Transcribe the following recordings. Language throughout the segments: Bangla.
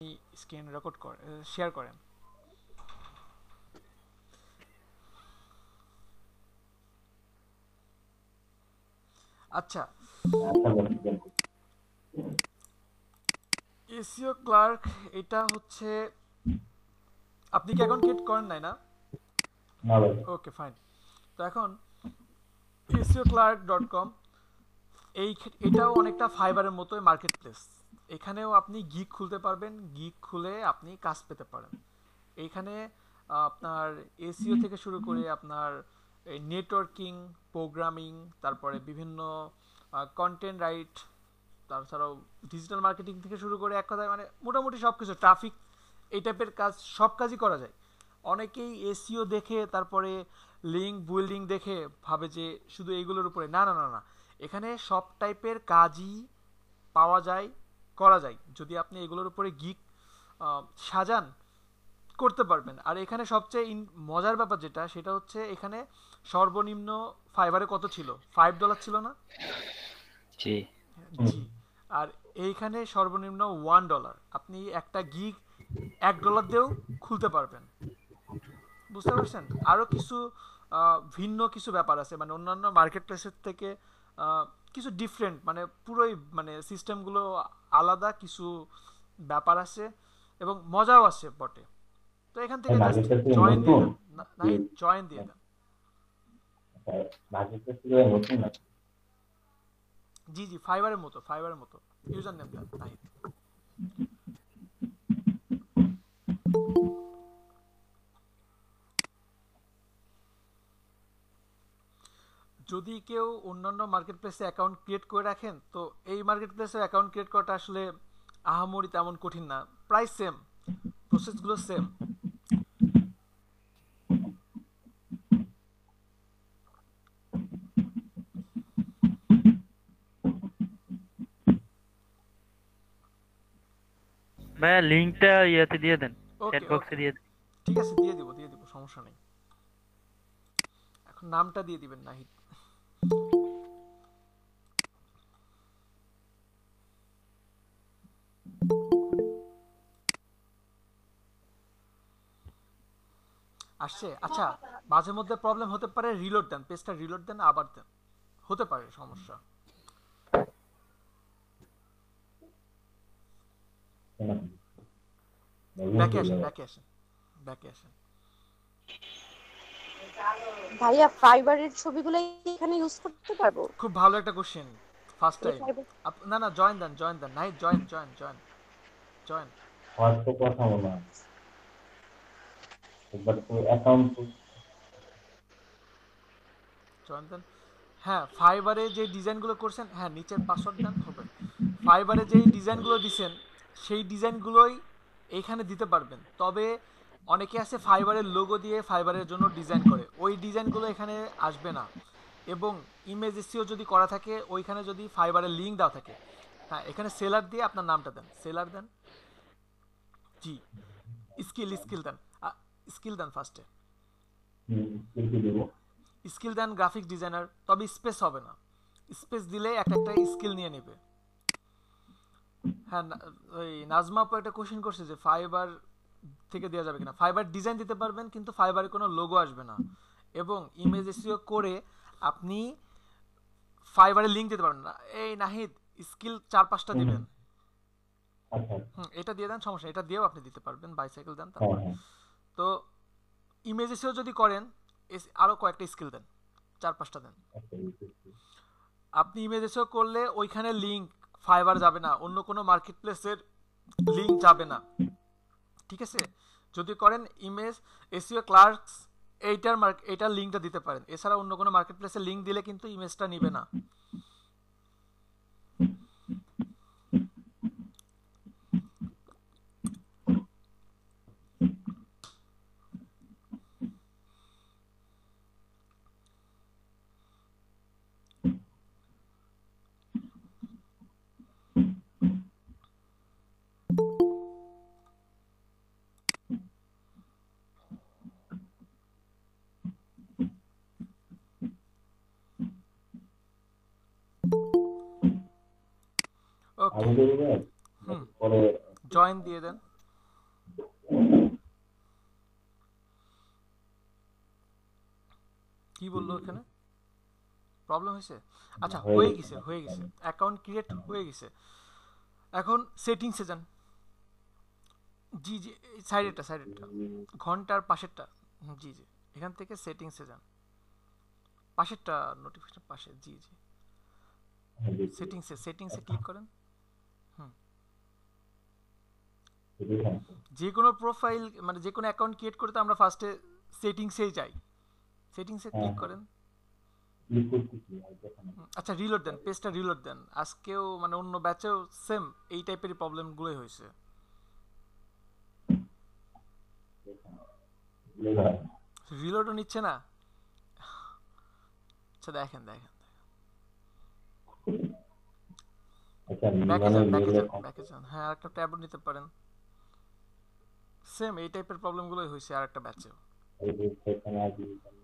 স্ক্রিন রেকর্ড করে শেয়ার করেন। আচ্ছা, এসইও ক্লার্ক এটা হচ্ছে, আপনি কি অ্যাকাউন্ট ক্রিয়েট করেন নাই না? না ভাই। Okay fine. তো এখন SEOclark.com এটাও অনেকটা ফাইবারের মতোই মার্কেট প্লেস। এখানেও আপনি গিগ খুলতে পারবেন, গিগ খুলে আপনি কাজ পেতে পারেন। এইখানে আপনার এসইও থেকে শুরু করে আপনার এই নেটওয়ার্কিং, প্রোগ্রামিং, তারপরে বিভিন্ন কন্টেন্ট রাইট, তাছাড়াও ডিজিটাল মার্কেটিং থেকে শুরু করে এক কথায় মানে মোটামুটি সব কিছু, ট্রাফিক, এই টাইপের কাজ, সব কাজই করা যায়। অনেকেই এসইও দেখে তারপরে লিঙ্ক বিল্ডিং দেখে ভাবে যে শুধু এইগুলোর উপরে, না না না না, এখানে সব টাইপের কাজই পাওয়া যায়, করা যায় যদি আপনি এগুলোর উপরে গিক সাজান, করতে পারবেন। আর এখানে সবচেয়ে মজার ব্যাপার যেটা, সেটা হচ্ছে এখানে সর্বনিম্ন ফাইবারে কত ছিল, $5 ছিল না? জি। হুম। জি। আর এইখানে সর্বনিম্ন $1, আপনি একটা গিগ $1 দিয়েও খুলতে পারবেন। বুঝতে পারছেন? আরও কিছু ভিন্ন কিছু ব্যাপার আছে, মানে অন্যান্য মার্কেট প্লেসের থেকে কিছু ডিফারেন্ট, মানে পুরোই মানে সিস্টেমগুলো আলাদা কিছু ব্যাপার আছে এবং মজাও আছে বটে। তো এখান এই থেকে জাস্ট মার্কেটটা থেকে জয়েন দিয়ে নতুন। দেন, জি। নাই জয়েন দিয়ে দেন। মার্কেটটা থেকে নতুন না। জি জি, ফাইবারের মতো, ফাইবারের মতো। ইউজার নেম দেন নাহিদ। যদি কেউ অন্যান্য মার্কেট প্লেসে অ্যাকাউন্ট ক্রিয়েট করে রাখেন, তো এই মার্কেট প্লেসে অ্যাকাউন্ট ক্রিয়েট করাটা আসলে আহামরি তেমন কঠিন না, প্রায় সেম, প্রসেসগুলো সেম। ভাইয়া লিঙ্কটা ইয়াতে দিয়ে দেন, চ্যাট ওকে বক্সে ওকে, দিয়ে দেন। ঠিক আছে, দিয়ে দিব, সমস্যা নেই। এখন নামটা দিয়ে দিবেন নাহিদ। আসছে? আচ্ছা, মাঝে মধ্যে প্রবলেম হতে পারে, রিলোড দেন, পেজটা রিলোড দেন, আবার দেন, হতে পারে সমস্যা। ব্যাকে আসেন, ব্যাকে আসেন, ব্যাকে আসেন। ভাইয়া ফাইবারের ছবিগুলো এখানে ইউজ করতে পারবো? খুব ভালো একটা কোশ্চেন, ফার্স্ট এই টাইম। ফাইবার না না, জয়েন দেন Nahid, join join join join হয়তো কথা মনে হয় একবার তো অ্যাকাউন্ট। জয়েন দেন। হ্যাঁ, ফাইবারে যে ডিজাইনগুলো করছেন, হ্যাঁ নিচের পাসওয়ার্ড দেন, হবে। ফাইবারে যেই ডিজাইনগুলো দিছেন, সেই ডিজাইনগুলোই এইখানে দিতে পারবেন। তবে অনেকে আছে ফাইবারের লোগো দিয়ে ফাইবারের জন্য ডিজাইন করে, ওই ডিজাইনগুলো এখানে আসবে না। এবং ইমেজ এসিও যদি করা থাকে, ওইখানে যদি ফাইবারের লিঙ্ক দেওয়া থাকে, হ্যাঁ এখানে সেলার দিয়ে আপনার নামটা দেন, সেলার দেন। জি। স্কিল দেন, স্কিল দেন ফার্স্টে। লিখে দেবো। স্কিল দেন গ্রাফিক্স ডিজাইনার, তবে স্পেস হবে না, স্পেস দিলে একটা একটা স্কিল নিয়ে নেবে। হ্যাঁ, ওই নাজমা আপু একটা কোশ্চেন করছে যে ফাইবার থেকে দেওয়া যাবে কিনা। ফাইবার ডিজাইন দিতে পারবেন, কিন্তু ফাইবারে কোনো লোগো আসবে না। এবং ইমেজ এসইও করে আপনি ফাইবারে লিঙ্ক দিতে পারবেন না। এই নাহিদ, স্কিল 4-5টা হুম, হুম। দিবেন। আচ্ছা। হুম, এটা দিয়ে দেন, সমস্যা নেই, এটা দিয়েও আপনি দিতে পারবেন, বাইসাইকেল দেন হ্যাঁ, তারপরে। হ্যাঁ। তো ইমেজ এসইও যদি করেন, আরও কয়েকটা স্কিল দেন, 4-5টা দেন। আচ্ছা, লিখেছি। আপনি ইমেজ এসেও করলে ওইখানে লিঙ্ক ফাইবার যাবে না, অন্য কোনো মার্কেট প্লেসের লিঙ্ক যাবে না, ঠিক আছে? যদি করেন ইমেজ এসইও ক্লার্কস, এইটার লিঙ্কটা দিতে পারেন, এছাড়া অন্য কোনো মার্কেট প্লেসের লিঙ্ক দিলে কিন্তু ইমেজটা নিবে না। ওকে। আগে দেবো ভাই? হুম, পরে? জয়েন দিয়ে দেন। কি বললো এখানে প্রবলেম হয়েছে? আচ্ছা হয়ে হয়ে গেছে গেছে, আমার হয়ে গেছে, সামনে। অ্যাকাউন্ট ক্রিয়েট হয়ে গেছে। এখন সেটিংসে যান। জি জি, সাইডেরটা সাইডেরটা, ঘন্টার পাশেরটা। জি জি, এখান থেকে সেটিংসে যান, পাশেরটা, নোটিফিকেশন পাশে। জি জি, হ্যাঁ, দেখছি। সেটিংসে আচ্ছা, ক্লিক করেন। হুম, সেটাই থাকবে। যে কোনো প্রোফাইল মানে যে কোনো অ্যাকাউন্ট ক্রিয়েট করতে আমরা ফার্স্টে সেটিংসেই যাই। সেটিংসে হ্যাঁ, ক্লিক হ্যাঁ, করেন। ক্লিক করতেছি আর দেখা না। আচ্ছা রিলোড দেন, পেজটা রিলোড দেন। আজকেও মানে অন্য ব্যাচেও সেম এই টাইপেরই প্রবলেমগুলোই হয়েছে। দেখা না। লেখা। রিলোডও নিচ্ছে না। আচ্ছা দেখেন দেখেন, আচ্ছা, ব্যাকে মানে যান ব্যাকে মেলে যান ব্যাকে যান, হ্যাঁ আরেকটা ট্যাবও নিতে পারেন। সেম এই টাইপের প্রবলেমগুলোই হয়েছে আরেকটা ব্যাচেও। সেখানে আগে হ্যাঁ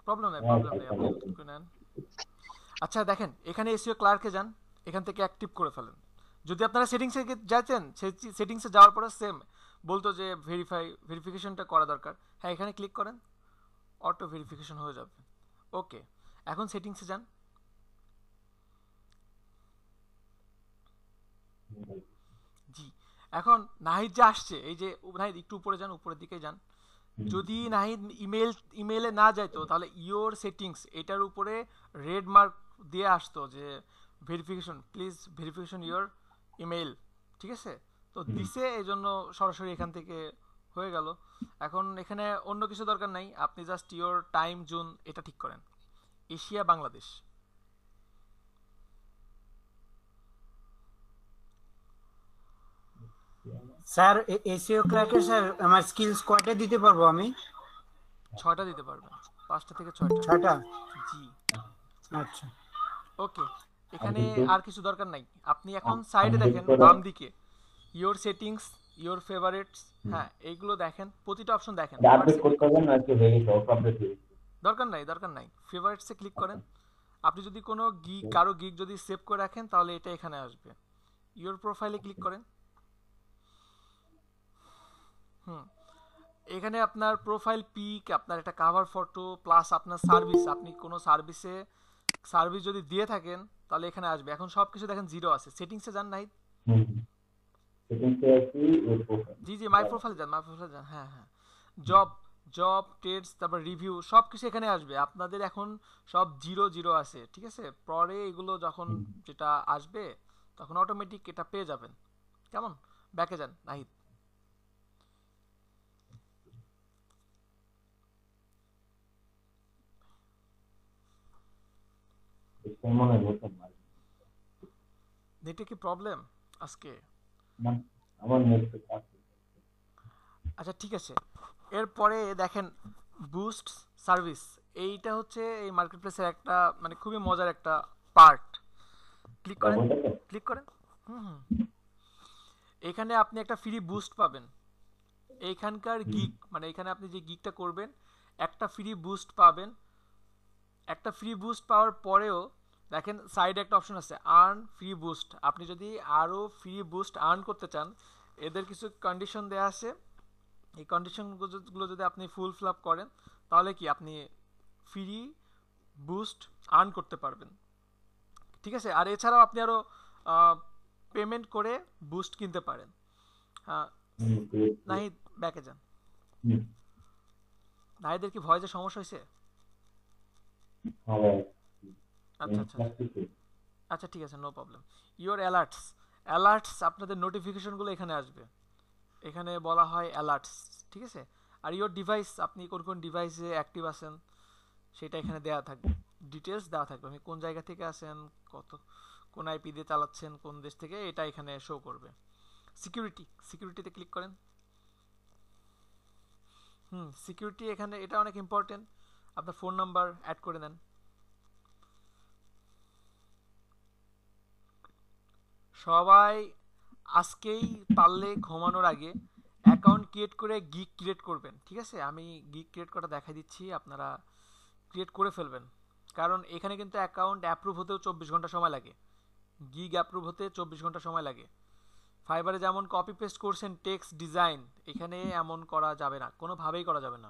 প্রবলেম নেই, আপনি সেখানে নতুন করে নেন। আচ্ছা দেখেন, এখানে এসইও ক্লার্কে যান, এখান থেকে অ্যাক্টিভ করে ফেলেন। যদি আপনারা সেটিংসে যাচ্ছেন, সেটিংসে যাওয়ার পরে সেম বলতো যে ভেরিফিকেশনটা করা দরকার। হ্যাঁ এখানে ক্লিক করেন, অটো ভেরিফিকেশন হয়ে যাবে। ওকে, এখন সেটিংসে যান। জি, এখন নাহিদ যে আসছে, এই যে নাহিদ একটু উপরে যান, উপরের দিকে যান। যদি নাহিদ ইমেইলে না যাইতো তাহলে ইওর সেটিংস এটার উপরে রেড মার্ক দিয়ে আসতো যে verification, please verification your email. ঠিক আছে, তো দিছে এই জন্য সরাসরি এখান থেকে হয়ে গেল। এখন এখানে অন্য কিছু দরকার নাই, আপনি জাস্ট ইওর টাইম জোন এটা ঠিক করেন, এশিয়া বাংলাদেশ। স্যার এসিও ক্র্যাকে স্যার আমার স্কিলস কয়টা দিতে পারবো আমি? 6টা দিতে পারবেন, 5টা থেকে 6টা। 6টা? জি, আচ্ছা। ওকে। আর এখানে কিন্তু আর কিছু দরকার নাই। আপনি এখন সাইডে আপডেট দেখেন করা বাম দিকে ইওর সেটিংস, ইওর ফেভারিটস, হ্যাঁ এইগুলো দেখেন, প্রতিটা অপশন দেখেন। আপডেট ফেভারিটসে ক্লিক করতে হবে না, কি হয়ে গেছে আপডেট হয়ে গেছে। দরকার নাই, দরকার নাই, ফেভারিটসে ক্লিক আচ্ছা, করেন। আপনি যদি কোনো গিগ, কারো গিগ যদি সেভ করে রাখেন তাহলে এটা এখানে আসবে। ইওর প্রোফাইলে ক্লিক করেন। হুম, এখানে আপনার প্রোফাইল পিক, আপনার একটা কাভার ফটো প্লাস আপনার সার্ভিস, আপনি কোনো সার্ভিস যদি দিয়ে থাকেন তাহলে এখানে আসবে। এখন সব কিছু দেখেন জিরো আছে। সেটিংসে যান নাই। হুম, সেটিংসে আছি ওর প্রোফাইল। জি জি, মাই প্রোফাইলে যান, মাই প্রোফাইলে যান, হ্যাঁ হ্যাঁ। জব, ট্রেডস, তারপর রিভিউ সব কিছু এখানে আসবে। আপনাদের এখন সব জিরো জিরো আছে, ঠিক আছে। পরে এগুলো যখন যেটা আসবে তখন অটোমেটিক এটা পেয়ে যাবেন। কেমন, ব্যাকে যান নাহিদ। মনে হচ্ছে ভালো। নেটে কি প্রবলেম আজকে? না, আমার নেট আছে। আচ্ছা ঠিক আছে, এরপরে দেখেন বুস্ট সার্ভিস। এইটা হচ্ছে এই মার্কেট প্লেসের একটা মানে খুবই মজার একটা পার্ট। ক্লিক করেন, ডাবলটাতে ক্লিক করেন। হুম হুম, এখানে আপনি একটা ফ্রি বুস্ট পাবেন। এইখানকার গিগ মানে এখানে আপনি যে গিগটা করবেন একটা ফ্রি বুস্ট পাবেন। একটা ফ্রি বুস্ট পাওয়ার পরেও দেখেন সাইডে একটা অপশন আছে আর্ন ফ্রি বুস্ট। আপনি যদি আরও ফ্রি বুস্ট আর্ন করতে চান, এদের কিছু কন্ডিশন দেওয়া আছে। এই কন্ডিশনগুলো যদি আপনি ফুল ফিল আপ করেন তাহলে কি আপনি ফ্রি বুস্ট আর্ন করতে পারবেন। ঠিক আছে, আর এছাড়াও আপনি আরও পেমেন্ট করে বুস্ট কিনতে পারেন। হ্যাঁ, নাহিদ ব্যাকে যান। নাহিদের কি ভয়েসে সমস্যা হয়েছে? হবে। আচ্ছা আচ্ছা আচ্ছা, আচ্ছা ঠিক আছে, no problem. Your alerts, alerts আপনাদের নোটিফিকেশনগুলো এখানে আসবে। এখানে বলা হয় অ্যালার্টস, ঠিক আছে। আর ইওর ডিভাইস, আপনি কোন কোন ডিভাইসে অ্যাক্টিভ আছেন সেটা এখানে দেওয়া থাকবে, ডিটেলস দেওয়া থাকবে। আপনি কোন জায়গা থেকে আছেন, কত, কোন আইপি দিয়ে চালাচ্ছেন, কোন দেশ থেকে, এটা এখানে শো করবে। সিকিউরিটিতে ক্লিক করেন। সিকিউরিটি এখানে এটা অনেক ইম্পর্টেন্ট। আপনার ফোন নাম্বার অ্যাড করে দেন। সবাই আজকেই পারলে ঘুমানোর আগে অ্যাকাউন্ট ক্রিয়েট করে গিগ ক্রিয়েট করবেন, ঠিক আছে। আমি গিগ ক্রিয়েট করা দেখাই দিচ্ছি, আপনারা ক্রিয়েট করে ফেলবেন। কারণ এখানে কিন্তু অ্যাকাউন্ট অ্যাপ্রুভ হতেও 24 ঘন্টা সময় লাগে, গিগ অ্যাপ্রুভ হতে 24 ঘন্টা সময় লাগে। ফাইবারে যেমন কপি পেস্ট করছেন টেক্সট ডিজাইন, এখানে এমন করা যাবে না, কোনোভাবেই করা যাবে না।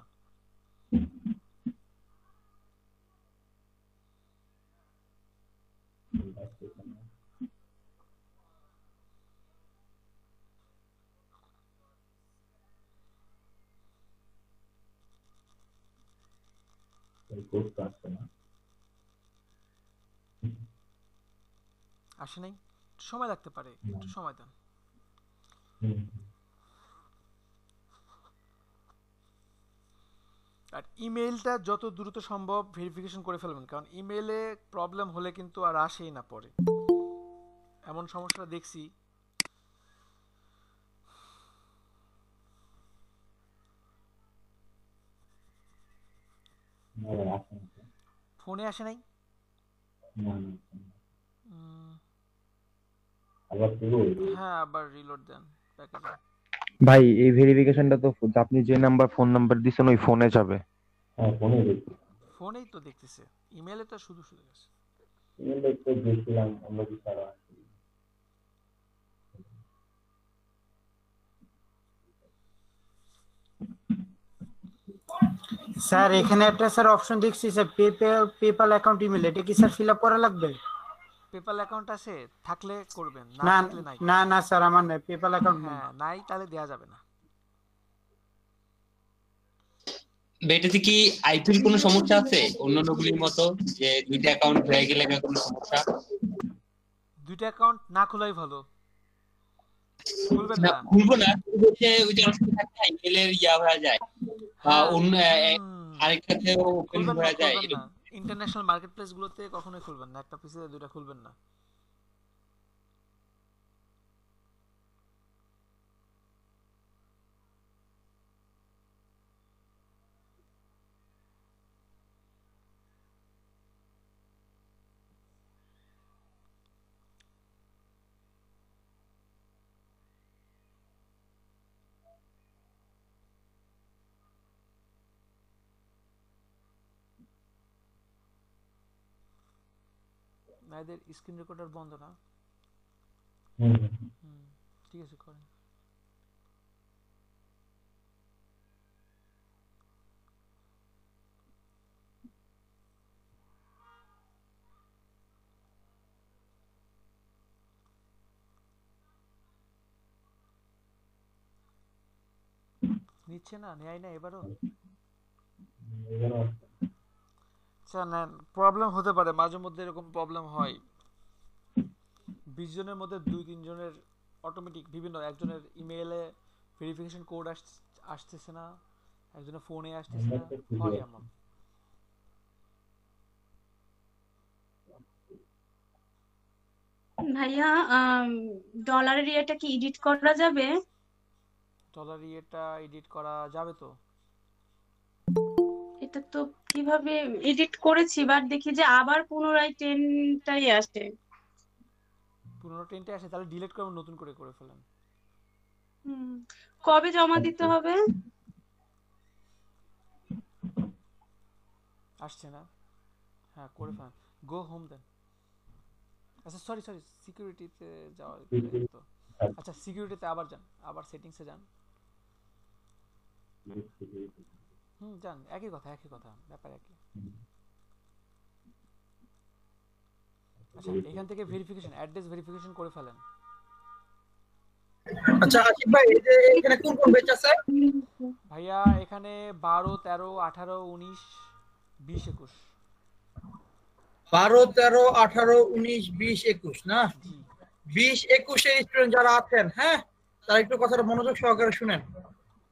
এই কোডটা আসছে না। আসে নাই, একটু সময় লাগতে পারে, একটু সময় দেন। হুম। আর ইমেইলটা যত দ্রুত সম্ভব ভেরিফিকেশন করে ফেলবেন, কারণ ইমেইলে প্রবলেম হলে কিন্তু আর আসেই না পরে, এমন সমস্যা দেখছি। না, আসছে না তো। ফোনে আসে নাই। না, না, আসছে না। উম, আবার শুরু হ্যাঁ, আবার রিলোড দেন প্যাকেজে। ভাই এই ভেরিফিকেশনটা তো আপনি যে নাম্বার ফোন নাম্বার দিছেন ওই ফোনে যাবে। হ্যাঁ, ফোনে দেখছি। ফোনেই তো দেখতেছে, ইমেইলে তো শুধু শুধু গেছে। ইমেল দেখতে দেখছিলাম অন্য কিছু আরো আসছে। স্যার এখানে একটা স্যার অপশন দেখছি স্যার, পেপাল অ্যাকাউন্ট ইমেল, এটা কি স্যার ফিল আপ করা লাগবে? পেপ্যাল অ্যাকাউন্ট আছে, থাকলে করবেন, না না থাকলে নাই। না না স্যার, আমার নাই, পেপাল অ্যাকাউন্ট নেই। হ্যাঁ, নাই তাহলে দেয়া যাবে না। এটাতে কি আইপির কোনো সমস্যা আছে অন্যান্যগুলির মতো, যে দুইটা অ্যাকাউন্ট হয়ে গেলে কোনো সমস্যা? দুইটা অ্যাকাউন্ট না খোলাই ভালো, খুলবেন না না। খুলবো না, হচ্ছে ওই যে অনেক সময় থাকে না, ইমেলের ইয়া হয়ে যায় বা হ্যাঁ, অন্য হুম, আরেকটাতেও ওপেন খুলবেন না, হয়ে যায় খুলবেন না। এরকম। ইন্টারন্যাশনাল মার্কেট প্লেস গুলোতে কখনোই খুলবেন না, একটা পিসে দুইটা খুলবেন না। না, এদের স্ক্রিন রেকর্ডার বন্ধ না। হুম। হুম, ঠিক আছে, করেন। নিচ্ছে না, নেয় না এবারও। এখানে আসছে। আচ্ছা, নেন, প্রবলেম হতে পারে, মাঝে মধ্যে এরকম প্রবলেম হয়। 20 জনের মধ্যে 2-3 জনের অটোমেটিক বিভিন্ন, একজনের ইমেইলে ভেরিফিকেশন কোড আসতেছে না, একজনের ফোনে আসতেছে আমার না, তো খুবই হয় আসছে। এমন। ভাইয়া, ডলারের ইয়েটা কি এডিট করা যাবে? ডলার ইয়েটা এডিট করা যাবে তো। এটা তো কিভাবে এডিট করেছি, বাট দেখি যে আবার পুনরায় 10টাই আসে। 15-10 আসে, তাহলে ডিলিট করে নতুন করে করে ফেলেন। হুম, কবে জমা দিতে হবে? আসছে না, হ্যাঁ করে ফেলেন, গো হোম দেন। আচ্ছা, সরি সরি, সিকিউরিটিতে যাওয়ার তো। আচ্ছা, সিকিউরিটিতে আবার যান, আবার সেটিংসে যান। হুম, যান, একই কথা একই কথা, ব্যাপার একই। আচ্ছা, এখান থেকে ভেরিফিকেশন, অ্যাড্রেস ভেরিফিকেশন করে ফেলেন। আচ্ছা আশিক ভাই, এই যে এখানে কোন কোন ব্যাচ আছে? ভাইয়া এখানে 12, 13, 18, 19, 20, 21। 12, 13, 18, 19, 20, 21 না? জি। 20, 21 এর স্টুডেন্ট যারা আছেন, হ্যাঁ, তারা একটু কথাটা মনোযোগ সহকারে শুনেন।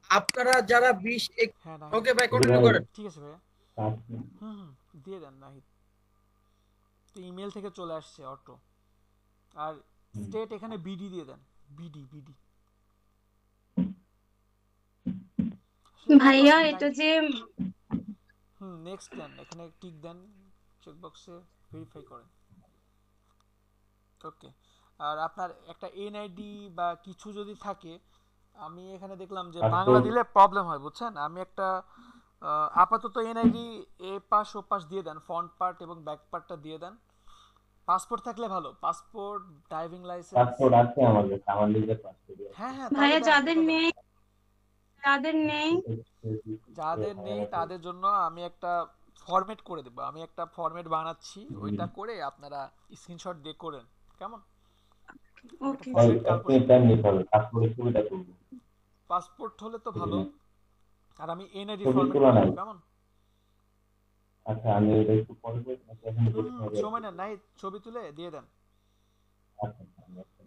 আপনারা যারা 20, হ্যাঁ, ওকে নাহিদ, ভাই কন্টিনিউ করেন। ঠিক আছে ভাইয়া। আসছে। হুম হুম, দিয়ে দেন নাহিদ। তো ইমেল থেকে চলে আসছে অটো। আর স্টেট এখানে বিডি দিয়ে দেন, বিডি বিডি। ভাইয়া এটা যে হুম, নেক্সট দেন, এখানে টিক দেন, চেকবক্সে ভেরিফাই করেন। ওকে। আর আপনার একটা এনআইডি বা কিছু যদি থাকে, আমি এখানে দেখলাম যে বাংলা দিলে প্রবলেম হয়, বুঝছেন। আমি একটা আপাতত এনআইডি এ পাশ ও পাশ দিয়ে দেন, ফ্রন্ট পার্ট এবং ব্যাক পার্টটা দিয়ে দেন। পাসপোর্ট থাকলে ভালো, পাসপোর্ট, ড্রাইভিং লাইসেন্স। পাসপোর্ট আছে আমার কাছে, আমার নিজের পাসপোর্ট আছে। হ্যাঁ হ্যাঁ, তাহলে ভাইয়া দেন, যাদের এটা দেন। নেই, যাদের নেই যাদের নেই তাদের জন্য আমি একটা ফরম্যাট করে দেবো, আমি একটা ফরম্যাট বানাচ্ছি, ওইটা করে আপনারা স্ক্রিনশট দিয়ে করেন, কেমন? ওকে। পাসপোর্ট হলে তো ভালো। আর আমি এনআইডি ছবি ফরম্যাট তোলা করে নাই। দেবো, কেমন? আচ্ছা, আমি এটা একটু পরে বলছি নাকি এখন বলতে হবে? সময় নেন, নাই ছবি তুলে দিয়ে দেন। আচ্ছা, আচ্ছা, আমি একটা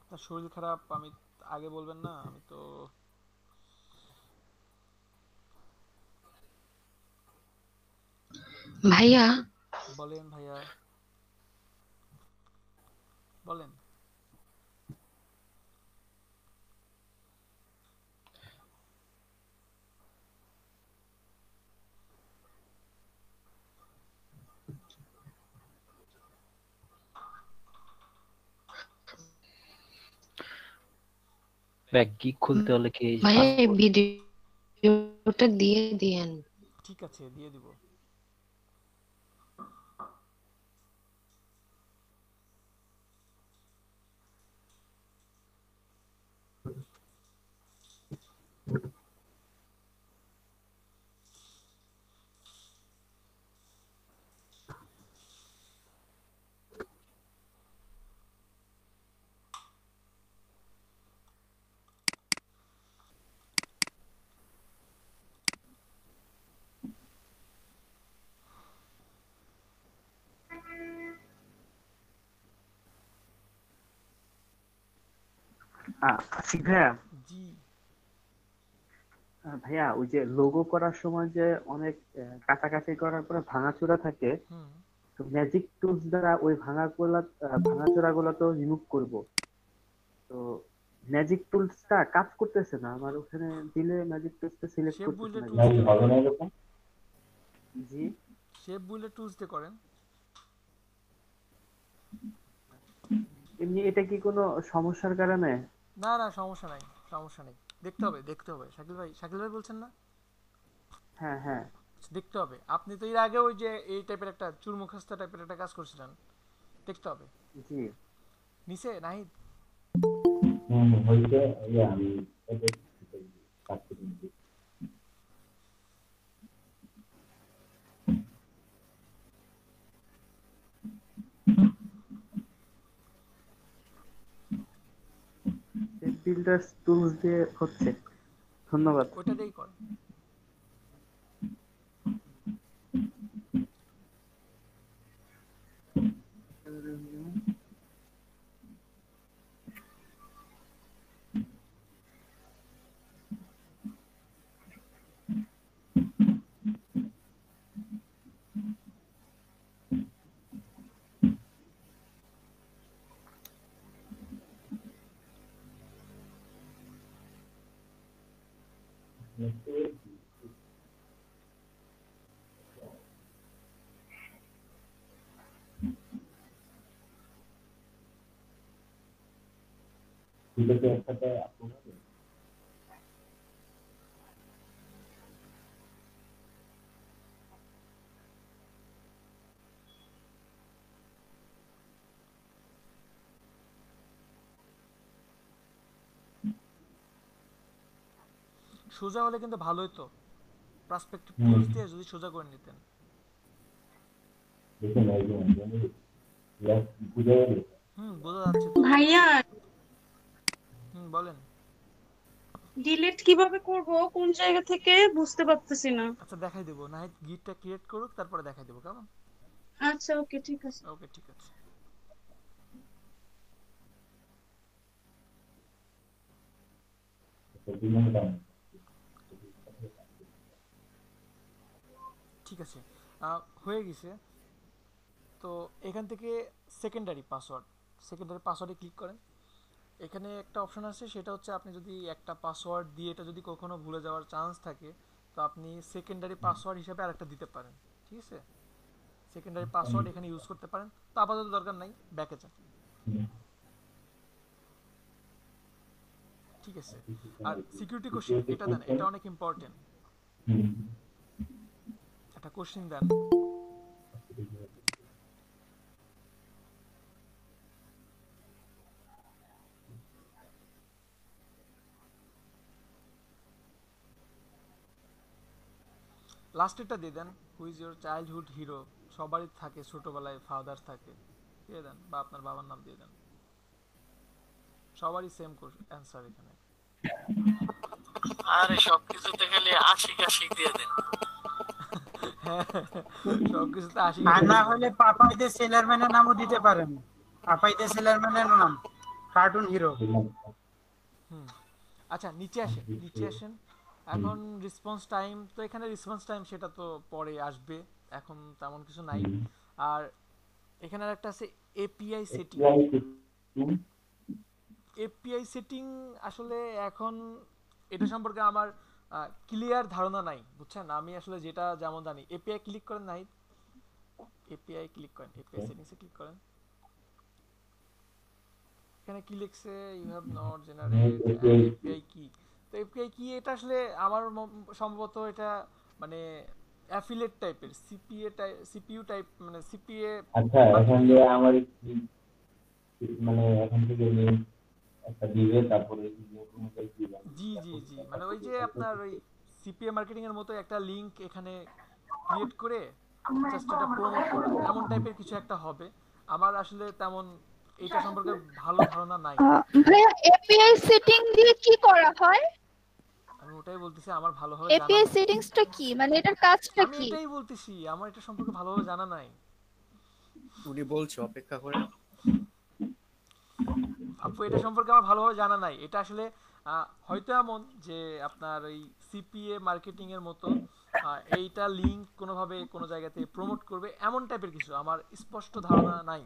আপনার শরীর খারাপ, আমি আগে বলবেন না, আমি তো ভাইয়া বলেন ভাইয়া, বলেন। ব্যাগ কি খুলতে হলে কি ভাইয়া এই ভিডিওটা দিয়ে দিয়েন। ঠিক আছে, দিয়ে দিব। আশিক ভাইয়া, জি। ভাইয়া ওই যে লোগো করার সময় যে অনেক কাটাকাটি করার পরে ভাঙাচোরা থাকে, হুম। তো ম্যাজিক টুলস দ্বারা ওই ভাঙাচোরা গুলো তো রিমুভ করব। তো ম্যাজিক টুলসটা কাজ করতেছে না, আমার ওখানে দিলে ম্যাজিক টুলসটা সিলেক্ট শেপ করতেছে বুইল্ডে না। টুলস নাই দিয়ে হবে করেন। না এরকম। জি, শেপ বুইল্ডে টুলস দিয়ে করেন। এমনি এটা কি কোনো সমস্যার কারণে? না না, সমস্যা নাই, সমস্যা নেই। দেখতে হবে, দেখতে হবে। শাকিল ভাই, শাকিল ভাই বলছেন না? হ্যাঁ হ্যাঁ, আচ্ছা, দেখতে হবে। আপনি তো এর আগে ওই যে এই টাইপের একটা চুরমুখাস্তা টাইপের একটা কাজ করছিলেন, দেখতে হবে। জি। নিচে নাহিদ। হইতে ইয়ে আমি এটা কাজ করে নিচ্ছি। বিল্ডার্স টুলস দিয়ে হচ্ছে। ধন্যবাদ। ওইটা দিয়েই করেন। দুটোকে একসাথে আপলোড হবে। সোজা হলে কিন্তু ভালোই তো, পার্সপেক্টিভ টুলস দিয়ে যদি সোজা করে নিতেন। দেখুন এই যে আমি বুঝে গেল। বোঝা যাচ্ছে তো। ভাইয়া বলেন। ডিলিট কিভাবে করব কোন জায়গা থেকে বুঝতে পারতেছি না। আচ্ছা, দেখাই দেবো, নাহিদ গিটটা ক্রিয়েট করুক, তারপরে দেখাই দেবো, কেমন? আচ্ছা, ওকে, ঠিক আছে। ওকে, ঠিক আছে। ঠিক আছে, হয়ে গেছে। তো এখান থেকে সেকেন্ডারি পাসওয়ার্ডে ক্লিক করেন। এখানে একটা অপশন আছে, সেটা হচ্ছে আপনি যদি একটা পাসওয়ার্ড দিয়ে এটা যদি কখনো ভুলে যাওয়ার চান্স থাকে, তো আপনি সেকেন্ডারি পাসওয়ার্ড হিসেবে আরেকটা দিতে পারেন। ঠিক আছে, সেকেন্ডারি পাসওয়ার্ড এখানে ইউজ করতে পারেন। তো আপাতত দরকার নাই, ব্যাকে যান। ঠিক আছে, আর সিকিউরিটি কোশ্চেন এটা দেন, এটা অনেক ইম্পর্টেন্ট। একটা কোশ্চেন দেন। লাস্টেরটা দিয়ে দেন, who is your childhood hero. সবারই থাকে ছোটবেলায় ফাদার থাকে, দিয়ে দেন, বা আপনার বাবার নাম দিয়ে দেন। সবারই সেম অ্যান্সার এখানে। আরে সবকিছুতে খালি আশিক আশিক দিয়ে দেন। হ্যাঁ, সবকিছু তো 80 আর না হলে পাপাইতে সেলারম্যানের নামও দিতে পারেন, পাপাইতে সেলারম্যানের নাম কার্টুন হিরো। হুম। আচ্ছা নিচে আসেন, নিচে আসেন। এখন রেসপন্স টাইম, তো এখানে রেসপন্স টাইম সেটা তো পরে আসবে, এখন তেমন কিছু নাই। আর এখানে একটা আছে এপিআই সেটিং। এপিআই সেটিং আসলে এখন এটা সম্পর্কে আমার ক্লিয়ার ধারণা নাই, বুঝছেন। আমি আসলে যেটা যেমন জানি, এপিআই ক্লিক করেন নাই, এপিআই ক্লিক করেন, এপিআই সেটিংসে ক্লিক করেন। এখানে কি লিখছে, you have not generate API key. তো এপিআই কি এটা আসলে আমার সম্ভবত এটা মানে অ্যাফিলিয়েট টাইপের, সিপিএ টাইপ, সিপিইউ টাইপ, মানে সিপিএ। আচ্ছা এখন যে আমার মানে এখন থেকে লিঙ্ক একটা দিবে, তারপরে জি জি জি, মানে ওই যে আপনার ওই সিপিএ মার্কেটিং এর মতো একটা লিংক এখানে ক্রিয়েট করে জাস্ট এটা প্রমোট করা, এমন টাইপের কিছু একটা হবে। আমার আসলে তেমন এটা সম্পর্কে ভালো ধারণা নাই। ভাইয়া এপিআই সেটিং দিয়ে কি করা হয়? আমি ওটাই বলতেছি, আমার ভালোভাবে জানা এপিআই নাই। সেটিংসটা কি, মানে এটার কাজটা আমি কি? এটাই বলতেছি, আমার এটা সম্পর্কে ভালোভাবে জানা নাই। উনি বলছে অপেক্ষা করে। আপু এটা সম্পর্কে আমার ভালোভাবে জানা নাই। এটা আসলে হয়তো এমন যে আপনার ওই সিপিএ মার্কেটিং এর মতো এইটা লিংক কোনোভাবে কোনো জায়গাতে প্রমোট করবে, এমন টাইপের কিছু আমার স্পষ্ট ধারণা নাই।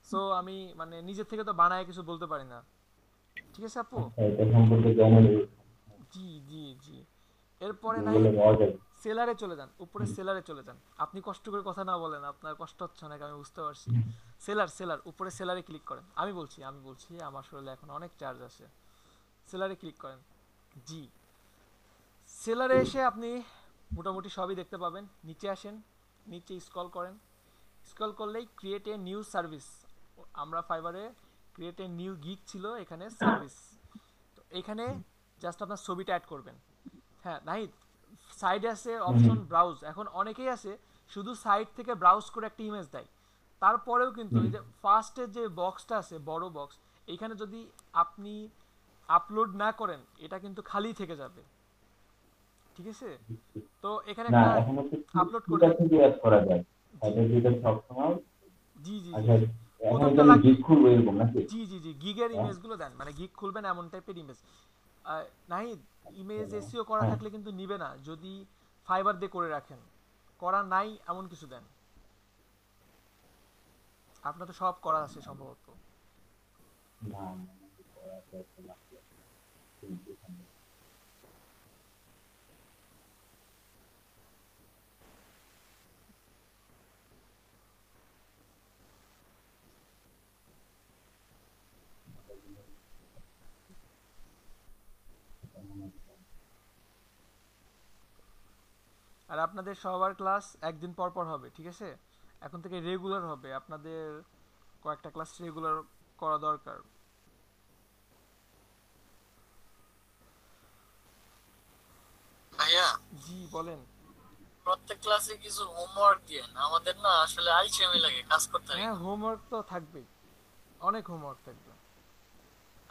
সো আমি মানে নিজের থেকে তো বানায় কিছু বলতে পারি না। ঠিক আছে আপু? এটা সম্পর্কে জানা নেই। জি জি জি। এরপরে নাই সেলারে চলে যান, উপরে সেলারে চলে যান। আপনি কষ্ট করে কথা না বলেন, আপনার কষ্ট হচ্ছে অনেক, আমি বুঝতে পারছি। সেলার, সেলার, উপরে সেলারে ক্লিক করেন। আমি বলছি আমার শরীরে এখন অনেক চার্জ আছে। সেলারে ক্লিক করেন। জি, সেলারে এসে আপনি মোটামুটি সবই দেখতে পাবেন। নিচে আসেন, নিচে স্ক্রল করেন। স্ক্রল করলেই ক্রিয়েট এ নিউ সার্ভিস, আমরা ফাইবারে ক্রিয়েট এ নিউ গিগ ছিল, এখানে সার্ভিস। তো এখানে জাস্ট আপনার ছবিটা অ্যাড করবেন। হ্যাঁ নাহিদ, সাইডে আছে অপশন ব্রাউজ। এখন অনেকেই আছে শুধু সাইড থেকে ব্রাউজ করে একটা ইমেজ দেয়, তারপরেও কিন্তু এই যে ফার্স্টের যে বক্সটা আছে, বড় বক্স, এইখানে যদি আপনি আপলোড না করেন এটা কিন্তু খালি থেকে যাবে। ঠিক আছে, তো এখানে না একটা এখন হচ্ছে আপলোড করে থেকে অ্যাড করা যায়, তাহলে যেটা সব সময়। জি জি আচ্ছা জি, এখন প্রথমটা এটা লাগবে। গিগ খুলবো এরকম নাকি? জি জি জি, গিগের ইমেজগুলো দেন, মানে গিগ খুলবেন এমন টাইপের ইমেজ। নাহিদ, ইমেজ এসইও করা থাকলে কিন্তু নিবে না যদি ফাইবার দিয়ে করে রাখেন, করা নাই এমন কিছু দেন। আপনার তো সব করা আছে সম্ভবত। না আর আপনাদের সবার ক্লাস একদিন পর পর হবে, ঠিক আছে? এখন থেকে রেগুলার হবে, আপনাদের কয়েকটা ক্লাস রেগুলার করা দরকার। ভাইয়া জি বলেন। প্রত্যেক ক্লাসে কিছু হোমওয়ার্ক দিয়েন, আমাদের না আসলে আলসেমি লাগে কাজ করতে। হ্যাঁ হোমওয়ার্ক তো থাকবেই, অনেক হোমওয়ার্ক থাকবে।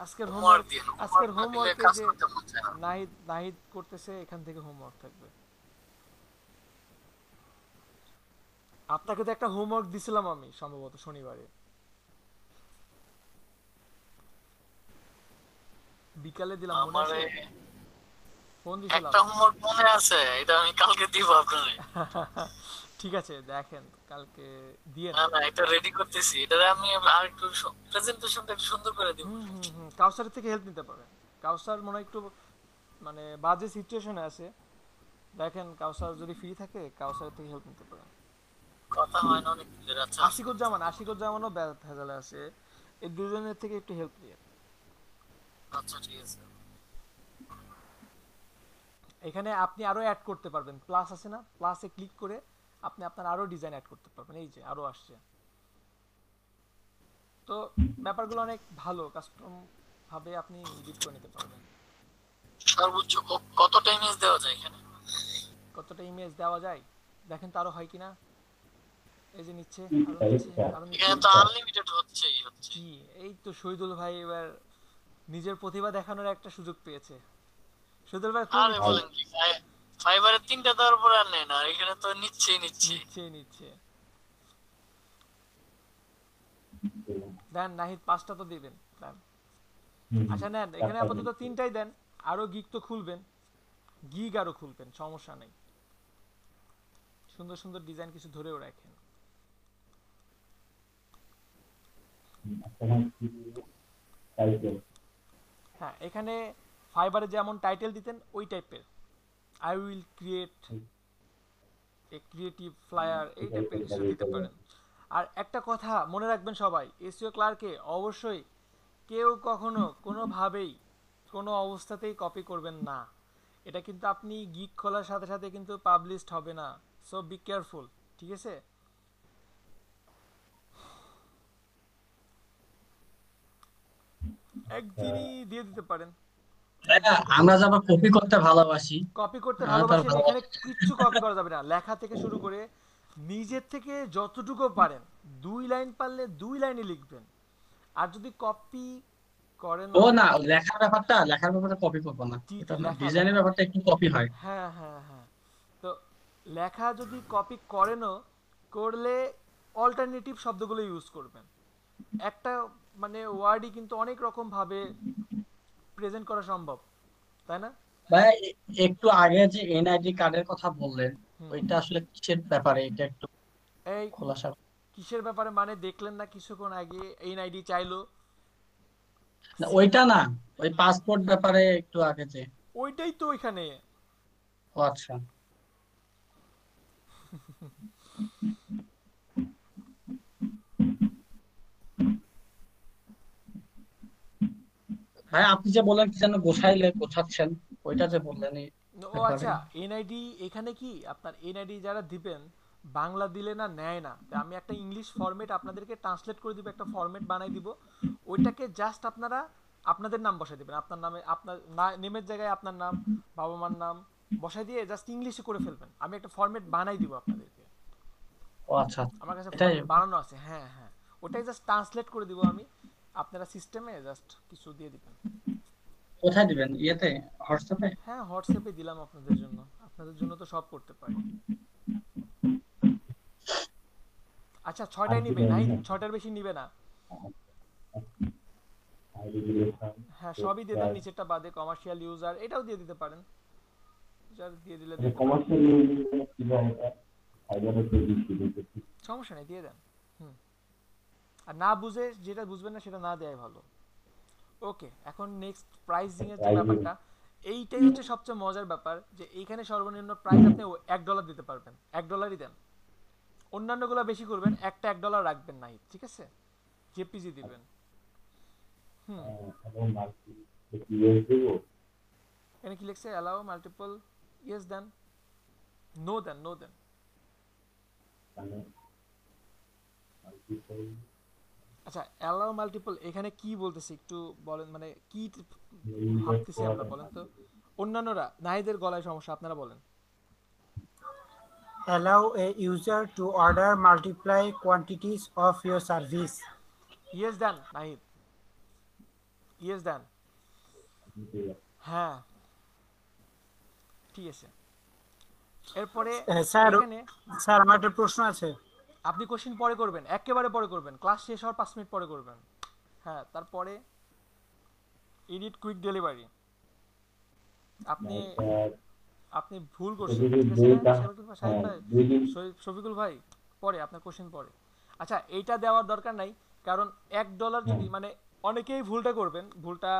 আজকের হোমওয়ার্ক হোমওয়ার্ক, দিয়েন, আজকের হোমওয়ার্ক না দিলে হোমওয়ার্কে কাজ যে করতে মন চায় না। নাহিদ নাহিদ করতেছে, এখান থেকে হোমওয়ার্ক থাকবে। আপনাকে তো একটা হোমওয়ার্ক দিছিলাম আমি সম্ভবত শনিবারে বিকালে দিলাম, মনে আছে? ফোন দিছিলাম। একটা হোমওয়ার্ক মনে আছে, এটা আমি কালকে দিব আপনারে। ঠিক আছে দেখেন কালকে দিয়ে না না, এটা রেডি করতেছি, এটা আমি আর একটু প্রেজেন্টেশনটা একটু সুন্দর করে দিব। কাউসারের থেকে হেল্প নিতে পারেন। কাউসার মনে হয় একটু মানে বাজে সিচুয়েশনে আছে, দেখেন কাউসার যদি ফ্রি থাকে কাউসারের থেকে হেল্প নিতে পারেন। কথা হয় না অনেক দিন ধরে। আচ্ছা আশিকুজ্জামানও ভেজালে আছে, এই দুজনের থেকে একটু হেল্প নিয়ে। আচ্ছা ঠিক আছে। এখানে আপনি আরো অ্যাড করতে পারবেন, প্লাস আছে না, প্লাসে ক্লিক করে আপনি আপনার আরো ডিজাইন অ্যাড করতে পারবেন। এই যে আরো আসছে, তো ব্যাপারগুলো অনেক ভালো, কাস্টম ভাবে আপনি এডিট করে নিতে পারবেন। সর্বোচ্চ কতটা ইমেজ দেওয়া যায় এখানে? কতটা ইমেজ দেওয়া যায় দেখেন তো, আরো হয় কিনা। এই যে নিচ্ছে, এখানে তো আনলিমিটেড হচ্ছেই হচ্ছে। কি এই তো শহীদুল ভাই এবার নিজের প্রতিভা দেখানোর একটা সুযোগ পেয়েছে। শহীদুল ভাই আরে বলেন কি, ফাইবারে 3টা দেওয়ার পরে আর নেয় না, আর এখানে তো নিচ্ছে। দেন নাহিদ 5টা তো দিবেন দেন। আচ্ছা নেন, এখানে আপাতত 3টাই দেন, আরো গিগ তো খুলবেন, গিগ আরো খুলবেন, সমস্যা নেই। সুন্দর সুন্দর ডিজাইন কিছু ধরেও রাখেন। হ্যাঁ, এখানে ফাইবারে যেমন টাইটেল দিতেন ওই টাইপের, I will create a creative flyer, এই টাইপের কিছু দিতে পারেন। আর একটা কথা মনে রাখবেন সবাই, এসইও ক্লার্কে অবশ্যই কেউ কখনো কোনোভাবেই কোনো অবস্থাতেই কপি করবেন না। এটা কিন্তু আপনি গিগ খোলার সাথে সাথে কিন্তু পাবলিশড হবে না, সো বি কেয়ারফুল, ঠিক আছে? একদিনই দিয়ে দিতে পারেন। আমরা যারা কপি করতে ভালোবাসি, কপি করতে ভালোবাসেন, এখানে কিচ্ছু কপি করা যাবে না। লেখা থেকে শুরু করে নিজের থেকে যতটুকু পারেন, 2 লাইন পারলে 2 লাইনই লিখবেন। আর যদি কপি করেন, ও না, লেখার ব্যাপারটা কপি করবো না, ডিজাইনের ব্যাপারটা একটু কপি হয়। হ্যাঁ, তো লেখা যদি কপি করেনও, করলে অল্টারনেটিভ শব্দগুলো ইউজ করবেন। একটা মানে ওয়ার্ডই কিন্তু অনেক রকম ভাবে প্রেজেন্ট করা সম্ভব, তাই না? ভাই একটু আগে যে এনআইডি কার্ডের কথা বললেন, ওইটা আসলে কিসের ব্যাপারে, এটা একটু এই খোলাসা। কিসের ব্যাপারে মানে দেখলেন না কিছুক্ষণ আগে এনআইডি চাইলো? না ওইটা না, ওই পাসপোর্ট ব্যাপারে একটু আগে যে, ওইটাই তো এখানে। ও আচ্ছা। ভাই আপনি যে বললেন কি যেন গোছাচ্ছেন, ওইটা যে বললেন। ও আচ্ছা, এনআইডি এখানে কি আপনার এনআইডি যারা দিবেন বাংলা দিলে না নেয় না, তো আমি একটা ইংলিশ ফরম্যাট আপনাদেরকে ট্রান্সলেট করে দিব, একটা ফরম্যাট বানাই দিব। ওইটাকে জাস্ট আপনারা আপনাদের নাম বসাই দিবেন, আপনার নামে, আপনার নেমের জায়গায় আপনার নাম, বাবা মার নাম বসাই দিয়ে জাস্ট ইংলিশে করে ফেলবেন। আমি একটা ফরম্যাট বানাই দিব আপনাদেরকে। ও আচ্ছা, আমার কাছে ফরম্যাট বানানো আছে। হ্যাঁ, ওটাই জাস্ট ট্রান্সলেট করে দিব আমি, আপনারা সিস্টেমে জাস্ট কিছু দিয়ে দিবেন। কোথায় দিবেন? ইয়েতে, হোয়াটসঅ্যাপে? হ্যাঁ, হোয়াটসঅ্যাপে দিলাম আপনাদের জন্য। আপনাদের জন্য তো সব করতে পারি। আচ্ছা 6টাই নিবে নাই, 6টার বেশি নিবে না। হ্যাঁ, সবই দিয়ে দেন, নিচেরটা বাদে কমার্শিয়াল ইউজার এটাও দিয়ে দিতে পারেন। যার দিয়ে দিলে কমার্শিয়াল ইউজার কি হয়, এটা ফাইবারে তো দিচ্ছি, সমস্যা নেই, দিয়ে দেন। আর না বুঝে, যেটা বুঝবেন না সেটা না দেয়াই ভালো। ওকে, এখন নেক্সট প্রাইসিং এর যে ব্যাপারটা, এইটাই হচ্ছে সবচেয়ে মজার ব্যাপার, যে এইখানে সর্বনিম্ন প্রাইস আপনি $1 দিতে পারবেন। $1ই দেন, অন্যান্যগুলো বেশি করবেন, একটা $1 রাখবেন না, ঠিক আছে? জেপিজি দিবেন। এখানে কি লিখছে? অ্যালাউ মাল্টিপল, ইয়েস দেন, নো দেন। আচ্ছা, অ্যালাউ মাল্টিপল এখানে কি বলতেছে একটু বলেন, মানে কি ভাবতেছি আমরা, বলেন তো। অন্যান্যরা, নাহিদের গলায় সমস্যা, আপনারা বলেন। Allow a user to order multiply quantities of your service. Yes then Nahid, yes দেন। হ্যাঁ, ঠিক আছে। এরপরে স্যার আমার একটা প্রশ্ন আছে। আপনি কোশ্চেন পরে করবেন, একেবারে পরে করবেন, ক্লাস শেষ হওয়ার 5 মিনিট পরে করবেন। হ্যাঁ, তারপরে এডিট কুইক ডেলিভারি আপনি ভুল করছেন, ঠিক আছে শফিকুল ভাই, পরে আপনার কোশ্চেন পরে। আচ্ছা, এইটা দেওয়ার দরকার নাই, কারণ $1 যদি, মানে অনেকেই ভুলটা করবেন, ভুলটা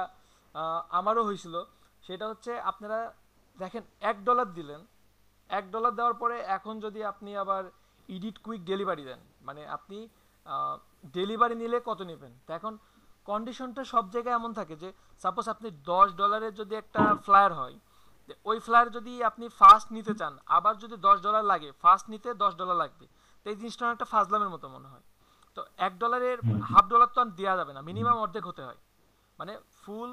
আমারও হয়েছিল। সেটা হচ্ছে আপনারা দেখেন $1 দিলেন, $1 দেওয়ার পরে এখন যদি আপনি আবার এডিট কুইক ডেলিভারি দেন, মানে আপনি ডেলিভারি নিলে কত নেবেন। তো এখন কন্ডিশনটা সব জায়গায় এমন থাকে যে সাপোজ আপনি $10 যদি একটা ফ্লায়ার হয়, ওই ফ্লায়ার যদি আপনি ফার্স্ট নিতে চান, আবার যদি $10 লাগে, ফার্স্ট নিতে $10 লাগবে। তো এই জিনিসটা একটা ফাজলামের মতো মনে হয়। তো $1 $1/2 তো আর দেওয়া যাবে না, মিনিমাম অর্ধেক হতে হয়, মানে ফুল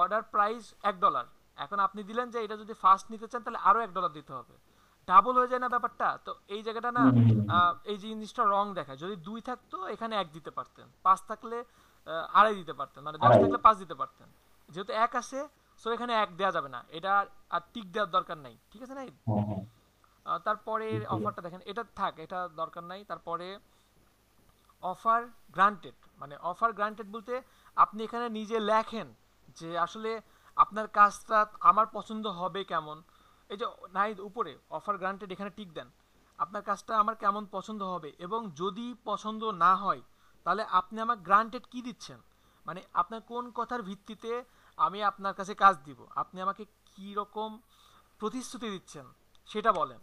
অর্ডার প্রাইস $1। এখন আপনি দিলেন যে এটা যদি ফার্স্ট নিতে চান তাহলে আরো $1 দিতে হবে, ডাবল হয়ে যায় না ব্যাপারটা। তো এই জায়গাটা না, এই জিনিসটা রং দেখায়। যদি 2 থাকতো এখানে 1 দিতে পারতেন, 5 থাকলে 2.5 দিতে পারতেন, মানে 10 থাকলে 5 দিতে পারতেন। যেহেতু 1 আছে, সো এখানে এক দেওয়া যাবে না, এটা আর টিক দেওয়ার দরকার নাই, ঠিক আছে নাহিদ? হ্যাঁ হ্যাঁ তারপরে ঠিক আছে। অফারটা দেখেন, এটা থাক, এটা দরকার নাই। তারপরে অফার গ্রান্টেড, মানে অফার গ্রান্টেড বলতে আপনি এখানে নিজে লেখেন যে আসলে আপনার কাজটা আমার পছন্দ হবে কেমন। এই যে নাহিদ উপরে অফার গ্রান্টেড এখানে টিক দেন, আপনার কাজটা আমার কেমন পছন্দ হবে, এবং যদি পছন্দ না হয় তাহলে আপনি আমার গ্রান্টেড কি দিচ্ছেন, মানে আপনার কোন কথার ভিত্তিতে আমি আপনার কাছে কাজ দিব, আপনি আমাকে কি রকম প্রতিশ্রুতি দিচ্ছেন সেটা বলেন,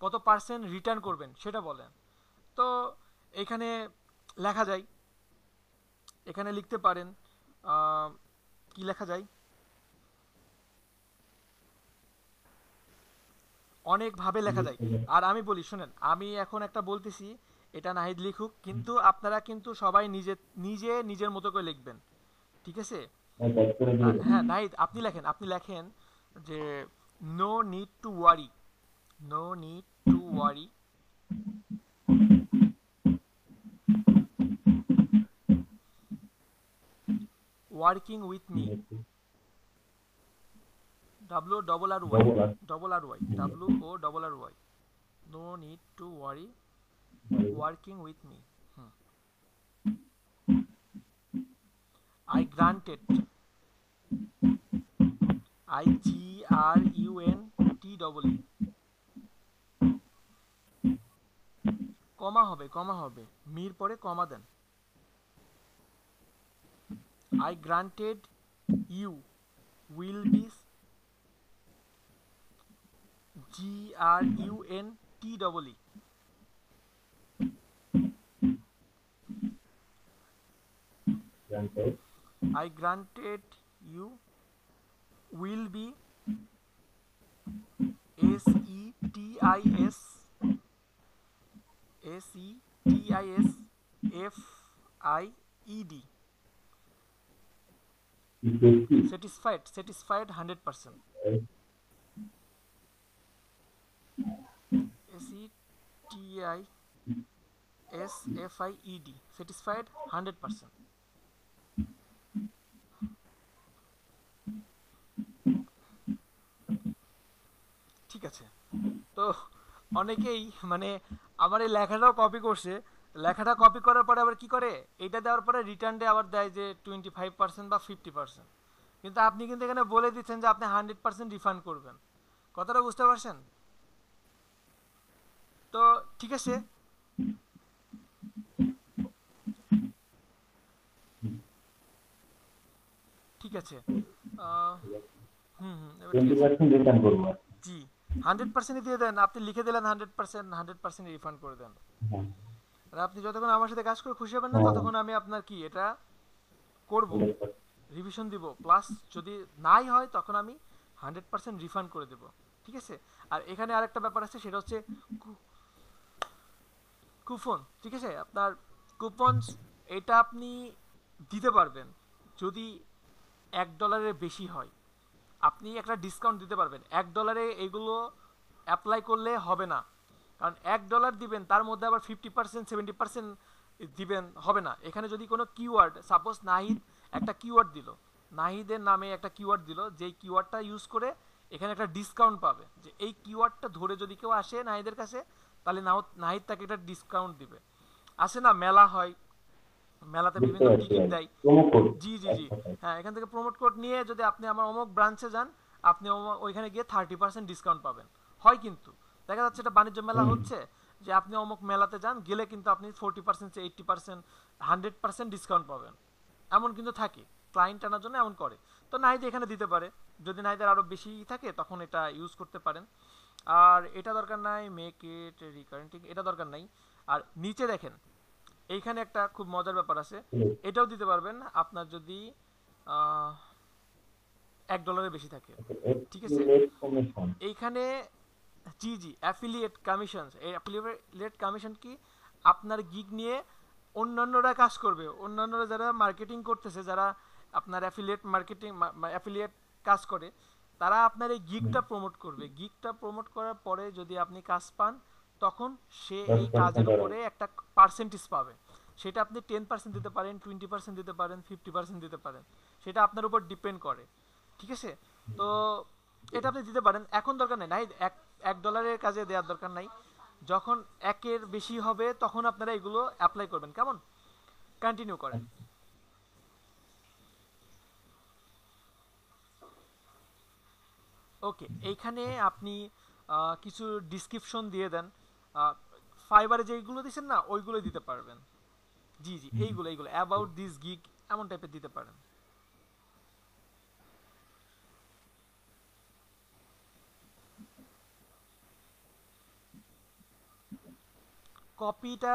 কত পার্সেন্ট রিটার্ন করবেন সেটা বলেন। তো এখানে লেখা যায়, এখানে লিখতে পারেন কি লেখা যায়, অনেকভাবে লেখা যায়। আর আমি বলি শুনেন, আমি এখন একটা বলতেছি, এটা নাহিদ লিখুক, কিন্তু আপনারা কিন্তু সবাই নিজে নিজে নিজের মতো করে লিখবেন, ঠিক আছে? টাইপ করে দিয়ে দেন। হ্যাঁ নাহিদ আপনি লেখেন যে no need to worry, no need to worry, working with me, WRRY, WORRY, no need to worry, working with me. I granted, IGRUNTEE, কমা হবে, মির পরে কমা দেন। I granted you will be GRUNTEE, I granted you will be SETISFIED, satisfied 100%, SETISFIED, satisfied 100%। ঠিক আছে, তো অনেকেই মানে আমার এই লেখাটাও কপি করছে, লেখাটা কপি করার পরে আবার কি করে, এটা দেওয়ার পরে রিটার্ন ডে আবার দেয় যে 25% বা 50%, কিন্তু আপনি কিন্তু এখানে বলে দিচ্ছেন যে আপনি 100% রিফান্ড করবেন, কথাটা বুঝতে পারছেন? তো ঠিক আছে, ঠিক আছে, এবার ঠিক আছে। 20% রিটার্ন করব। জি 100% দিয়ে দেন, আপনি লিখে দিলেন 100% রিফান্ড করে দেন। হ্যাঁ আর আপনি যতক্ষণ আমার সাথে কাজ করে খুশি হবেন না, ততক্ষণ আমি আপনার কি এটা করব, রিভিশন দিব, প্লাস যদি নাই হয় তখন আমি 100% রিফান্ড করে দেব, ঠিক আছে? আর এখানে আরেকটা ব্যাপার আছে, সেটা হচ্ছে কুপন, ঠিক আছে? আপনার কুপনস এটা আপনি দিতে পারবেন যদি $1 বেশি হয়, আপনি একটা ডিসকাউন্ট দিতে পারবেন। $1 এগুলো অ্যাপ্লাই করলে হবে না, কারণ $1 দিবেন তার মধ্যে আবার 50% 70% দিবেন, হবে না। এখানে যদি কোনো কিওয়ার্ড, সাপোজ নাহিদ একটা কিওয়ার্ড দিল, নাহিদের নামে একটা কিওয়ার্ড দিল, যেই কিওয়ার্ডটা ইউজ করে এখানে একটা ডিসকাউন্ট পাবে, যে এই কিওয়ার্ডটা ধরে যদি কেউ আসে নাহিদের কাছে, তাহলে নাহিদ তাকে একটা ডিসকাউন্ট দিবে। আসে না, মেলা হয়, মেলাতে বিভিন্ন টিকিট দেয়, জি জি জি, হ্যাঁ, এখান থেকে প্রমোট কোড নিয়ে যদি আপনি আমার অমুক ব্রাঞ্চে যান, আপনি ওইখানে গিয়ে 30% ডিসকাউন্ট পাবেন, হয় কিন্তু দেখা যাচ্ছে এটা বাণিজ্য মেলা হচ্ছে, যে আপনি অমুক মেলাতে যান, গেলে কিন্তু আপনি 40% 80% 100% ডিসকাউন্ট পাবেন, এমন কিন্তু থাকে, ক্লায়েন্ট আনার জন্য এমন করে। তো নাহিদ এখানে দিতে পারে, যদি নাহিদের আরও বেশি থাকে তখন এটা ইউজ করতে পারেন। আর এটা দরকার নাই, মেক ইট রিকারেন্টিং, এটা দরকার নাই। আর নিচে দেখেন এইখানে একটা খুব মজার ব্যাপার আছে, এটাও দিতে পারবেন আপনার যদি $1 বেশি থাকে, ঠিক আছে? এইখানে জি জি অ্যাফিলিয়েট কমিশন, এই অ্যাফিলিয়েট কমিশন কি, আপনার গিগ নিয়ে অন্যান্যরা কাজ করবে, অন্যান্যরা যারা মার্কেটিং করতেছে, যারা আপনার অ্যাফিলিয়েট মার্কেটিং অ্যাফিলিয়েট কাজ করে, তারা আপনার এই গিগটা প্রমোট করবে। গিগটা প্রমোট করার পরে যদি আপনি কাজ পান, তখন সে এই কাজের উপরে একটা পার্সেন্টেজ পাবে, সেটা আপনি 10% দিতে পারেন, 20% দিতে পারেন, 50% দিতে পারেন, সেটা আপনার উপর ডিপেন্ড করে, ঠিক আছে? তো এটা আপনি দিতে পারেন, এখন দরকার নেই নাই, $1 কাজে দেওয়ার দরকার নাই। যখন 1-এর বেশি হবে তখন আপনারা এগুলো অ্যাপ্লাই করবেন, কেমন? কন্টিনিউ করেন। ওকে, এইখানে আপনি কিছু ডিসক্রিপশন দিয়ে দেন, ফাইবারে যেগুলো দিচ্ছেন না ওইগুলোই দিতে পারবেন। জি জি, এইগুলো অ্যাবাউট দিস গিগ এমন টাইপের দিতে পারেন। কপিটা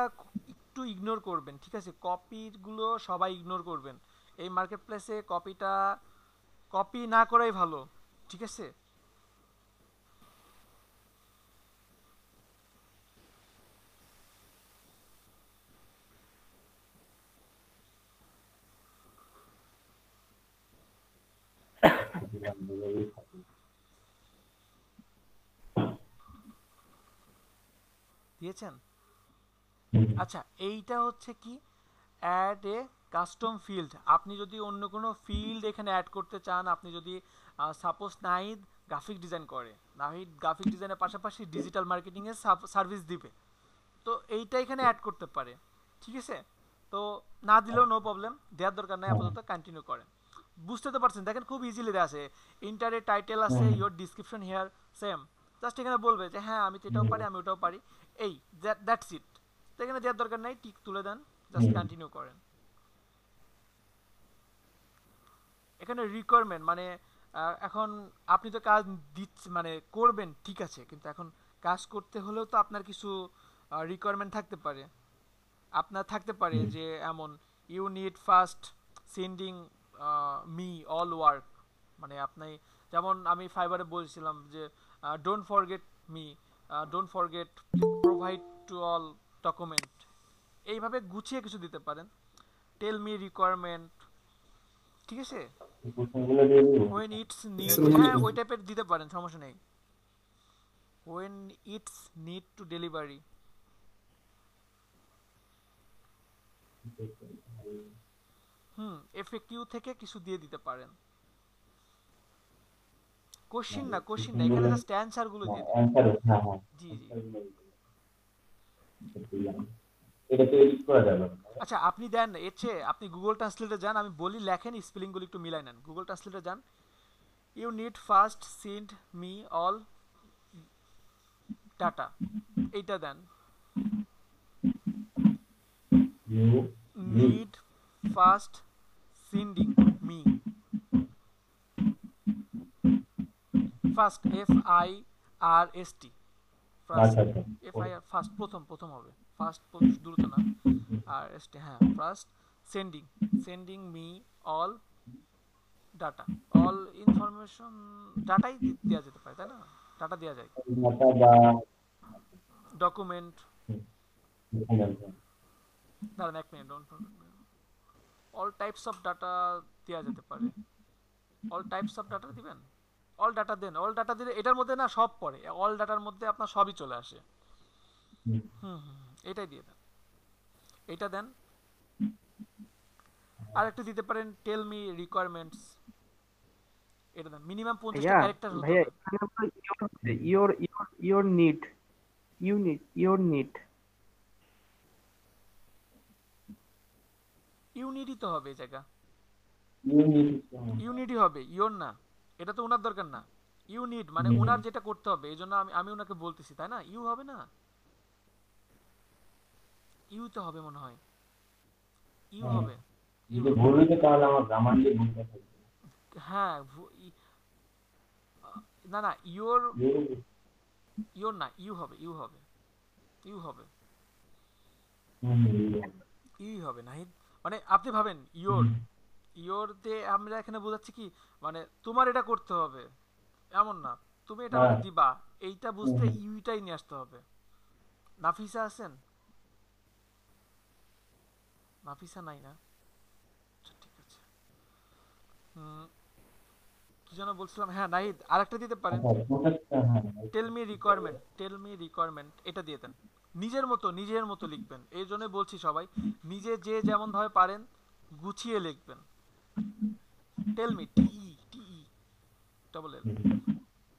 একটু ইগনোর করবেন, ঠিক আছে? কপিগুলো সবাই ইগনোর করবেন এই মার্কেট প্লেসে। কপি না করাই ভালো, ঠিক আছে? দিয়েছেন? আচ্ছা, এইটা হচ্ছে কি অ্যাড এ কাস্টম ফিল্ড। আপনি যদি অন্য কোনো ফিল্ড এখানে অ্যাড করতে চান, আপনি যদি সাপোজ নাহিদ গ্রাফিক ডিজাইন করে, নাহিদ গ্রাফিক ডিজাইনের পাশাপাশি ডিজিটাল মার্কেটিংয়ের সার্ভিস দিবে, তো এইটা এখানে অ্যাড করতে পারে, ঠিক আছে? তো না দিলেও নো প্রবলেম, দেওয়ার দরকার নাই, আপাতত কন্টিনিউ করেন। বুঝতে তো পারছেন, দেখেন খুব ইজিলি দেওয়া আছে, ইন্টারের টাইটেল আছে, your description here same, just এখানে বলবে যে হ্যাঁ আমি তো এটাও পারি, আমি ওটাও পারি, এই দ্যাটস ইট। তো এখানে দেওয়ার দরকার নাই, টিক তুলে দেন, জাস্ট কন্টিনিউ করেন। এখানে রিকোয়ারমেন্ট মানে এখন আপনি তো কাজ দিচ্ছেন মানে করবেন, ঠিক আছে, কিন্তু এখন কাজ করতে হলেও তো আপনার কিছু রিকোয়ারমেন্ট থাকতে পারে। আপনার থাকতে পারে যে এমন you need first sending me all work, মানে আপনি যেমন আমি ফাইবারে বলছিলাম যে don't forget me, don't forget provide to all document, এইভাবে গুছিয়ে কিছু দিতে পারেন। টেল মি রিকোয়ারমেন্ট, ঠিক আছে? when it's need, হ্যাঁ ওই টাইপের দিতে পারেন, সমস্যা নেই। when it's need to delivery, FAQ থেকে কিছু দিয়ে দিতে পারেন। কোশ্চেন না এখানে জাস্ট অ্যানসার গুলো দিয়ে দিন। জি জি, এটা তো এডিট করা যাবে না। আচ্ছা আপনি দেন এর চেয়ে আপনি গুগল ট্রান্সলেটে যান, আমি বলি লেখেন, স্পেলিং গুলো একটু মিলাই নেন। গুগল ট্রান্সলেটে যান, you need first send me all data, এইটা দেন। You need first sending me, first FIRST, first first প্রথম হবে, ফার্স্ট দ্রুত না, আর হ্যাঁ first sending me all data, all information, ডাটাই দেওয়া যেতে পারে, তাই না? ডাটা দেওয়া যায়, ডকুমেন্ট, দাঁড়ান এক minute, all types of data দেওয়া যেতে পারে। অল টাইপস অফ ডাটা দিবেন, অল ডাটা দেন, অল ডাটা দিলে এটার মধ্যে না সব পড়ে, অল ডাটার মধ্যে আপনার সবই চলে আসে। এটাই দিয়ে দেন, এটা দেন। আর একটা দিতে পারেন টেল মি রিকোয়ারমেন্টস, এটা দেন। মিনিমাম 50টা ক্যারেক্টার হতে হবে। your need, your need ইউনিটই তো হবে এই জায়গা, ইউনিটই হবে, ইওর না, এটা তো ওনার দরকার না। ইউনিট মানে ওনার যেটা করতে হবে, এই জন্য আমি ওনাকে বলতেছি, তাই না? ইউ হবে না, ইউ তো হবে মনে হয়, ইউ হবে। যদি ভুল হইতো তাহলে আমার গ্রামার দিয়ে ভুলটা থাকবে। হ্যাঁ না ইওর না, ইউ হবে, ইউ হবে নাহিদ, মানে আপনি ভাবেন ইওর দিয়ে আমরা এখানে বোঝাচ্ছি কি, মানে তোমার এটা করতে হবে এমন না, তুমি এটা আমাকে দিবা, এইটা বুঝতে ইউটাই নিয়ে আসতে হবে। নাফিসা আছেন? নাফিসা নাই না, ঠিক আছে। কি যেন বলছিলাম, হ্যাঁ নাহিদ আরেকটা দিতে পারেন, টেল মি রিকোয়ারমেন্ট, এটা দিয়ে দেন। নিজের মতো লিখবেন, এই জন্য বলছি সবাই নিজে যে যেমন ভাবে পারেন গুছিয়ে লিখবেন। Tell me, TE double L.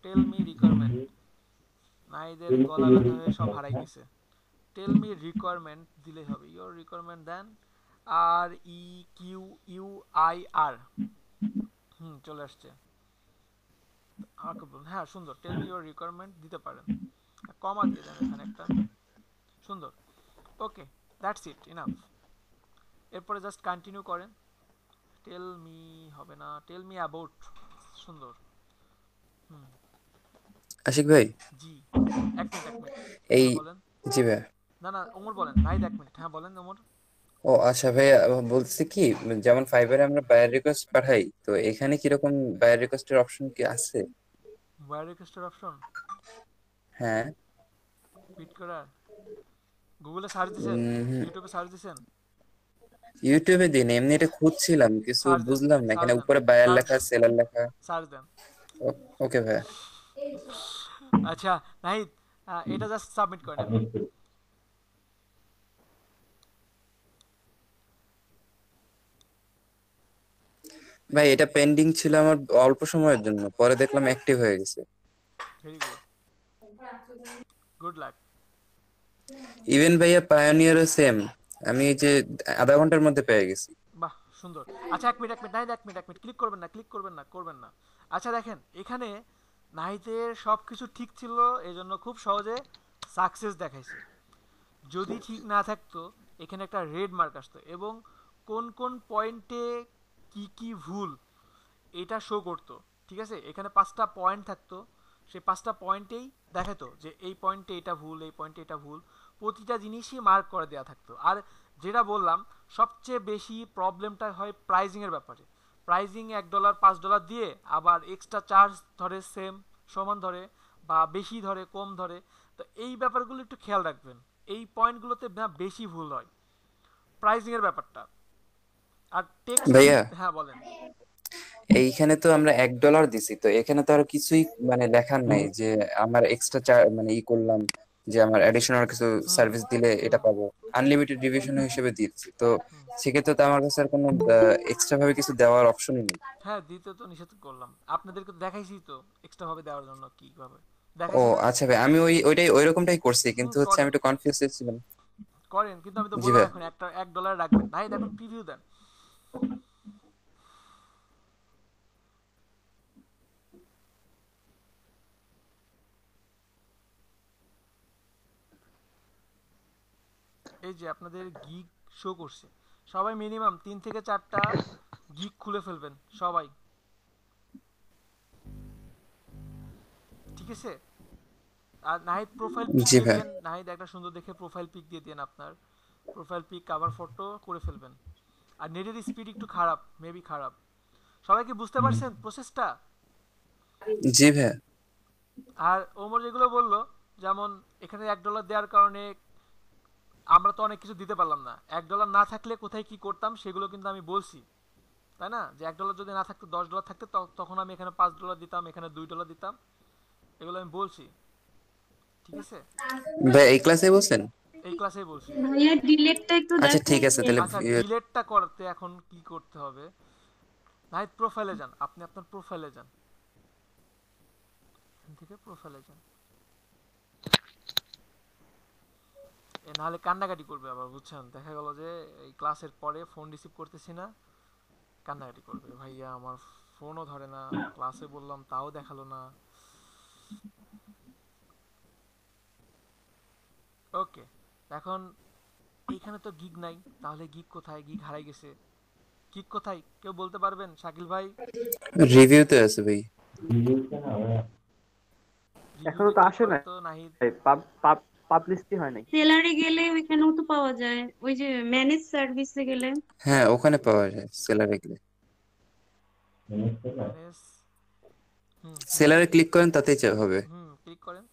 Tell me requirement. নাইদের গলা ব্যথা হয়ে সব হারাই গেছে। টেল মি রিকোয়ারমেন্ট দিলেই হবে। ইওর রিকোয়ারমেন্ট দেন REQUIR। চলে আসছে। আমাকে বলুন, হ্যাঁ সুন্দর, টেল মি ইওর রিকোয়ারমেন্ট দিতে পারেন, কমা দিয়ে দেন এখানে একটা, সুন্দর। Okay, that's it, enough. এরপরে জাস্ট কন্টিনিউ করেন। টেল মি হবে না, টেল মি অ্যাবাউট, সুন্দর। আশিক ভাই, জি, এক মিনিট এই বলেন। জি ভাই। না ওমর বলেন, নাহিদ এক মিনিট, হ্যাঁ বলেন ওমর। ও আচ্ছা ভাই, বলছি কি, যেমন ফাইবারে আমরা বায়ার রিকোয়েস্ট পাঠাই, তো এখানে কিরকম বায়ার রিকোয়েস্টের অপশন কি আছে? বায়ার রিকোয়েস্টের অপশন? হ্যাঁ। পিট করার গুগলে সার্চ দিছেন, ইউটিউবে সার্চ দিছেন? ইউটিউবে দিন, এমনি এটা খুঁজছিলাম, কিছু বুঝলাম না। এখানে উপরে বায়ার লেখা, সেলার লেখা। সার্চ দেন। ওকে ভাই। আচ্ছা নাহিদ, এটা জাস্ট সাবমিট করেন। ভাই এটা পেন্ডিং ছিল আমার অল্প সময়ের জন্য, পরে দেখলাম অ্যাক্টিভ হয়ে গেছে। Very good, good luck. Even ভাইয়া পায়োনিয়ারও সেম, আমি এই যে আধা ঘন্টার মধ্যে পেয়ে গেছি। বাহ সুন্দর। আচ্ছা এক মিনিট নাহিদ, এক মিনিট ক্লিক করবেন না। আচ্ছা দেখেন, এখানে নাহিদের সবকিছু ঠিক ছিল, এজন্য খুব সহজে সাকসেস দেখাইছে। যদি ঠিক না থাকতো এখানে একটা রেড মার্ক আসতো এবং কোন পয়েন্টে কি ভুল এটা শো করতো। ঠিক আছে, এখানে 5টা পয়েন্ট থাকতো, সেই 5টা পয়েন্টেই দেখাতো যে এই পয়েন্টে এটা ভুল, এই পয়েন্টে এটা ভুল, প্রতিটা জিনিসই মার্ক করে দেওয়া থাকতো। আর যেটা বললাম, সবচেয়ে বেশি প্রবলেমটা হয় প্রাইজিংয়ের ব্যাপারে। প্রাইজিং $1 $5 দিয়ে আবার এক্সট্রা চার্জ ধরে, সেম সমান ধরে, বা বেশি ধরে কম ধরে। তো এই ব্যাপারগুলো একটু খেয়াল রাখবেন, এই পয়েন্টগুলোতে না বেশি ভুল হয় প্রাইজিংয়ের ব্যাপারটা। আর টেক্সট, ভাইয়া হ্যাঁ বলেন। এইখানে তো আমরা $1 দিছি, তো এখানে তো আর কিছুই মানে লেখার নাই যে আমার এক্সট্রা মানে করলাম, যে আমার অ্যাডিশনাল কিছু সার্ভিস দিলে এটা পাবো। আনলিমিটেড রিভিশন হিসেবে দিচ্ছি, তো সেক্ষেত্রে তো আমার কাছে আর কোনো এক্সট্রা ভাবে কিছু দেওয়ার অপশনই নেই। হ্যাঁ, দিতে তো নিষেধ করলাম, আপনাদেরকে তো দেখাইছি তো এক্সট্রা ভাবে দেওয়ার জন্য কিভাবে ও দেখাইছি না? আচ্ছা ভাই, আমি ওই রকমটাই করছি, কিন্তু হচ্ছে আমি একটু কনফিউজ ছিলাম। করেন, কিন্তু আমি তো বললাম এখন একটা $1 রাখবেন। ভাই দেখুন, প্রিভিউ দেন। এই যে আপনাদের গিগ শো করছে, সবাই মিনিমাম 3 থেকে 4টা গিগ খুলে ফেলবেন সবাই, ঠিক আছে? আর নাহিদ প্রোফাইল পিক দিবেন, নাহিদ একটা সুন্দর দেখে প্রোফাইল পিক দিয়ে দেন, আপনার প্রোফাইল পিক কভার ফটো করে ফেলবেন। আর নেটের স্পিড একটু খারাপ, মেবি খারাপ। সবাই কি বুঝতে পারছেন প্রসেসটা? জি ভাই। আর ওমর যেগুলো বললো, যেমন এখানে $1 দেওয়ার কারণে আমরা তো অনেক কিছু দিতে পারলাম না। $1 না থাকলে কোথায় কি করতাম সেগুলো কিন্তু আমি বলছি, তাই না? যে $1 যদি না থাকতো, $10 থাকতো, তখন আমি এখানে $5 দিতাম, এখানে $2 দিতাম, এগুলো আমি বলছি, ঠিক আছে ভাই? এই ক্লাসে বলছেন? এই ক্লাসেই বলছি। ভাইয়া ডিলেটটা একটু দেখো। আচ্ছা ঠিক আছে, তাহলে আচ্ছা ডিলেটটা করতে এখন কি করতে হবে? নাইট প্রোফাইলে যান, আপনি আপনার প্রোফাইলে যান, এখান থেকে প্রোফাইলে যান। নাহলে কান্নাকাটি করবে আবার, বুঝছেন? দেখা গেল যে এই ক্লাসের পরে ফোন রিসিভ করতেছি না, কান্নাকাটি করবে, ভাইয়া আমার ফোনও ধরে না, ক্লাসে বললাম তাও দেখালো না। ওকে, এখন এইখানে তো গিগ নাই, তাহলে গিগ কোথায়? গিগ হারাই গেছে। গিগ কোথায় কেউ বলতে পারবেন? শাকিল ভাই? রিভিউতে আছে ভাই। এখনো তো আসে নাই, তো নাহিদ পাবলিশই হয় নাই। সেলারে গেলে ওইখানেও তো পাওয়া যায়, ওই যে ম্যানেজ সার্ভিসে গেলে। হ্যাঁ ওখানে পাওয়া যায়, সেলারে গেলে। সেলারে ক্লিক করেন, তাতেই হবে। ক্লিক করেন।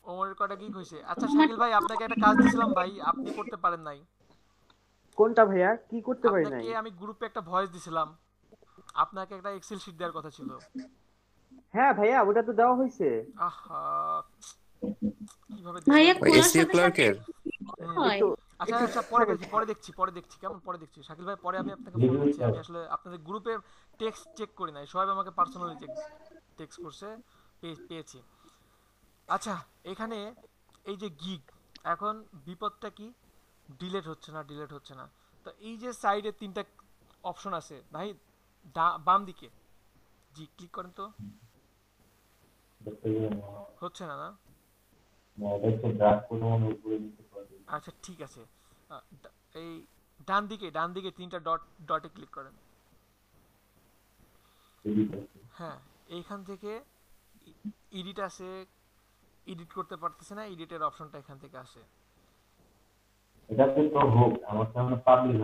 ওমরের কটা গিগ হইছে? আচ্ছা শাকিল ভাই, আপনাকে একটা কাজ দিছিলাম ভাই, আপনি করতে পারেন নাই। কোনটা ভাইয়া? কি করতে পারি নাই? আপনাকে আমি গ্রুপে একটা ভয়েস দিছিলাম, আপনাকে একটা এক্সেল শীট দেওয়ার কথা ছিল। হ্যাঁ ভাইয়া, ওটা তো দেওয়া হইছে। আহা, কিভাবে ভাইয়া খোলার সাথে সাথে আচ্ছা আচ্ছা পরে দেখছি কেমন পরে দেখছি শাকিল ভাই, পরে আমি আপনাকে ফোন করছি। আমি আসলে আপনাদের গ্রুপে টেক্সট চেক করি নাই, সবাই আমাকে পার্সোনালি টেক্সট করছে, পেয়েছি। আচ্ছা এখানে এই যে গিগ, এখন বিপদটা কি, ডিলেট হচ্ছে না। তো এই যে সাইডে 3টা অপশন আছে ভাই, বাম দিকে, জি ক্লিক করেন তো, হচ্ছে না না? আচ্ছা ঠিক আছে, এই ডান দিকে 3টা ডটে ক্লিক করেন। হ্যাঁ এইখান থেকে এডিট আছে, এডিট করতে পারতেছে না, এডিটের অপশনটা এখান থেকে আসে। এটাতে তো হোক আমার সামনে পাবলিক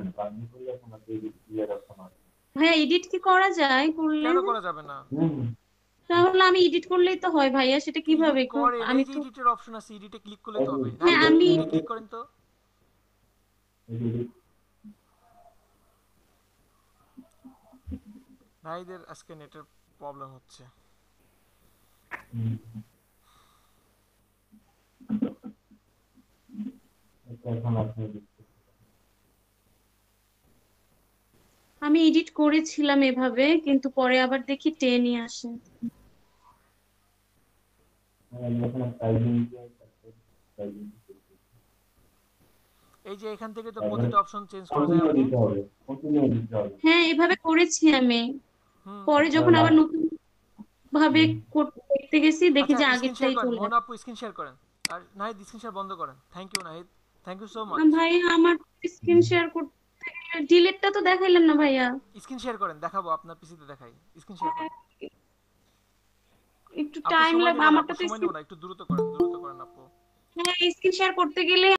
করলে আপনার এডিট ক্লিয়ার অপশন আছে। হ্যাঁ এডিট কি করা যায় করলে? কেন করা যাবে না? তাহলে আমি এডিট করলেই তো হয় ভাইয়া, সেটা কিভাবে আমি তো এডিটের অপশন আছে, এডিটে ক্লিক করলে তো হবে। হ্যাঁ আমি ক্লিক করেন তো। ভাইদের আজকে নেটের প্রবলেম হচ্ছে। আমি এডিট করেছিলাম এভাবে, কিন্তু পরে আবার দেখি 10ই আসে। এই যে এখান থেকে তো প্রতিটা অপশন চেঞ্জ করা যায় আপু। হ্যাঁ এভাবে করেছি আমি, পরে যখন আবার নতুন ভাবে দেখতে গেছি দেখি যে আগেরটাই চলে মন আপু স্ক্রিন শেয়ার করেন, আর নাহিদ স্ক্রিন শেয়ার বন্ধ করেন। Thank you Nahid, thank you so much. ভাই আমার স্ক্রিন শেয়ার করতে গেলে ডিলিটটা তো দেখাইলেন না ভাইয়া। স্ক্রিন শেয়ার করেন, দেখাবো আপনার পিসিতে দেখাই। স্ক্রিন শেয়ার করেন, একটু টাইম লাগবে আমারটা তো একটু দ্রুত করেন আপু। হ্যাঁ স্ক্রিন শেয়ার করতে গেলে